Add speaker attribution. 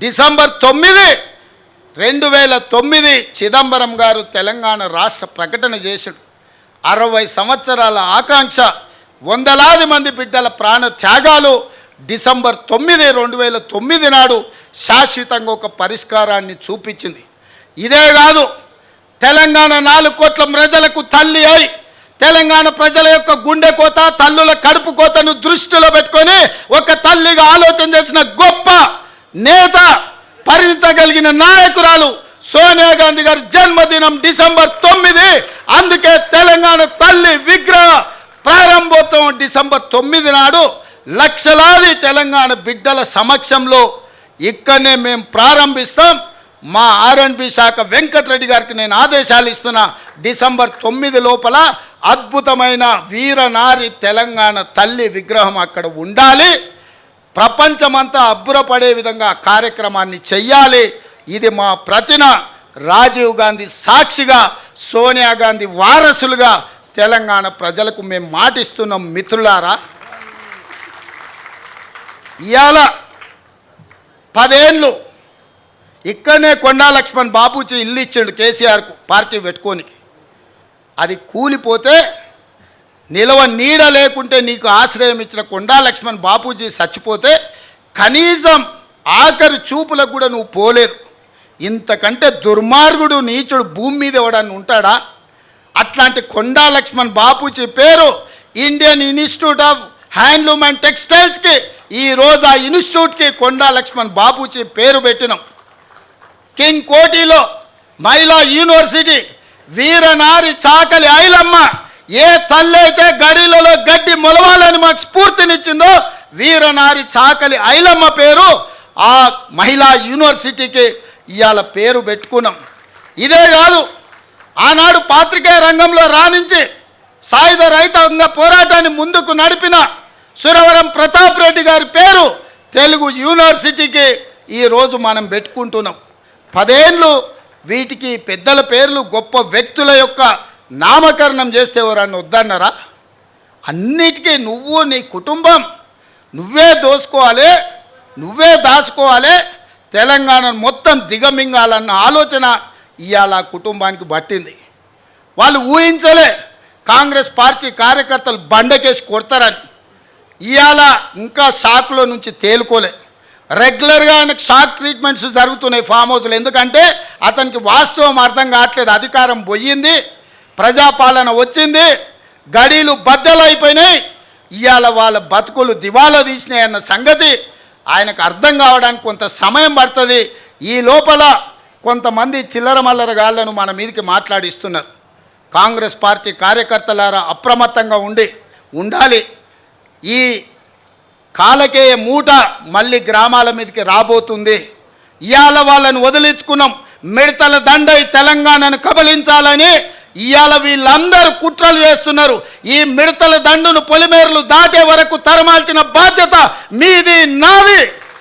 Speaker 1: December 9, 2009 Chidambaram గారు తెలంగాణ రాష్ట్ర ప్రకటన చేశాడు. 60 సంవత్సరాల ఆకాంక్ష, వందలాది మంది బిడ్డల ప్రాణ త్యాగాలు డిసెంబర్ 9, 2009 నాడు శాశ్వతంగా ఒక పరిష్కారాన్ని చూపించింది. ఇదే కాదు, తెలంగాణ 4 కోట్ల ప్రజలకు తల్లి అయి తెలంగాణ ప్రజల యొక్క గుండె కోత, తల్లుల కడుపు కోతను దృష్టిలో పెట్టుకొని ఒక తల్లిగా ఆలోచన చేసిన గొప్ప నేత, పరిణిత కలిగిన నాయకురాలు సోనియా గాంధీ గారి జన్మదినం డిసెంబర్ 9. అందుకే తెలంగాణ తల్లి విగ్రహ ప్రారంభోత్సవం డిసెంబర్ 9 నాడు లక్షలాది తెలంగాణ బిడ్డల సమక్షంలో ఇక్కడనే మేము ప్రారంభిస్తాం. మా R&B శాఖ వెంకటరెడ్డి గారికి నేను ఆదేశాలు ఇస్తున్నా, డిసెంబర్ 9 లోపల అద్భుతమైన వీరనారి తెలంగాణ తల్లి విగ్రహం అక్కడ ఉండాలి. ప్రపంచమంతా అబ్బురపడే విధంగా కార్యక్రమాన్ని చెయ్యాలి. ఇది మా ప్రతిన రాజీవ్ గాంధీ సాక్షిగా, సోనియా గాంధీ వారసులుగా తెలంగాణ ప్రజలకు మేము మాటిస్తున్నాం. మిత్రులారా, ఇవాళ 10 ఏళ్ళు ఇక్కడనే కొండా లక్ష్మణ్ బాపూజీ ఇల్లు ఇచ్చాడు కేసీఆర్కు పార్టీ పెట్టుకోనికి. అది కూలిపోతే నిలవ నీడ లేకుంటే నీకు ఆశ్రయం ఇచ్చిన కొండా లక్ష్మణ్ బాపూజీ చచ్చిపోతే కనీసం ఆఖరి చూపులకు కూడా నువ్వు పోలేదు. ఇంతకంటే దుర్మార్గుడు, నీచుడు భూమి మీద ఎవడన్నా ఉంటాడా? అట్లాంటి కొండా లక్ష్మణ్ బాపూజీ పేరు Indian institute of handloom and టెక్స్టైల్స్కి ఈరోజు ఆ ఇన్స్టిట్యూట్కి కొండా లక్ష్మణ్ బాపూజీ పేరు పెట్టినాం. కింగ్ కోటిలో మహిళా యూనివర్సిటీ వీరనారి చాకలి ఐలమ్మ ఏ తల్లి అయితే గడిలలో గడ్డి మొలవాలని మాకు స్ఫూర్తినిచ్చిందో వీరనారి చాకలి ఐలమ్మ పేరు ఆ మహిళా యూనివర్సిటీకి ఇవాళ పేరు పెట్టుకున్నాం. ఇదే కాదు, ఆనాడు పాత్రికేయ రంగంలో రాణించి సాయుధ రైతాంగ పోరాటాన్ని ముందుకు నడిపిన సురవరం ప్రతాప్ రెడ్డి గారి పేరు తెలుగు యూనివర్సిటీకి ఈరోజు మనం పెట్టుకుంటున్నాం. 10 ఏళ్ళు వీటికి పెద్దల పేర్లు, గొప్ప వ్యక్తుల యొక్క నామకరణం చేస్తే ఎవరన్నా వద్దన్నారా? అన్నిటికీ నువ్వు, నీ కుటుంబం నువ్వే దోసుకోవాలి, నువ్వే దాచుకోవాలి, తెలంగాణను మొత్తం దిగమింగాలన్న ఆలోచన ఇవాళ కుటుంబానికి పట్టింది. వాళ్ళు ఊహించలే కాంగ్రెస్ పార్టీ కార్యకర్తలు బండకేసి కొడతారని. ఇవాళ ఇంకా షాక్లో నుంచి తేలుకోలే. రెగ్యులర్గా ఆయనకు షాక్ ట్రీట్మెంట్స్ జరుగుతున్నాయి ఫామ్ హౌస్లో. ఎందుకంటే అతనికి వాస్తవం అర్థం కావట్లేదు. అధికారం పోయింది, ప్రజాపాలన వచ్చింది, గడీలు బద్దలైపోయినాయి, ఇవాళ వాళ్ళ బతుకులు దివాలా తీసినాయి అన్న సంగతి ఆయనకు అర్థం కావడానికి కొంత సమయం పడుతుంది. ఈ లోపల కొంతమంది చిల్లర మల్లర గాళ్లను మన మీదకి మాట్లాడిస్తున్నారు. కాంగ్రెస్ పార్టీ కార్యకర్తలారా అప్రమత్తంగా ఉండాలి. ఈ కాలకేయ మూట మళ్ళీ గ్రామాల మీదకి రాబోతుంది. ఇవాళ వాళ్ళని వదిలించుకున్నాం, మిడతల దండై తెలంగాణను కబలించాలని ఇవాళ వీళ్ళందరూ కుట్రలు చేస్తున్నారు. ఈ మిడతల దండును పొలిమేరలు దాటే వరకు తరమాల్చిన బాధ్యత మీది, నాది.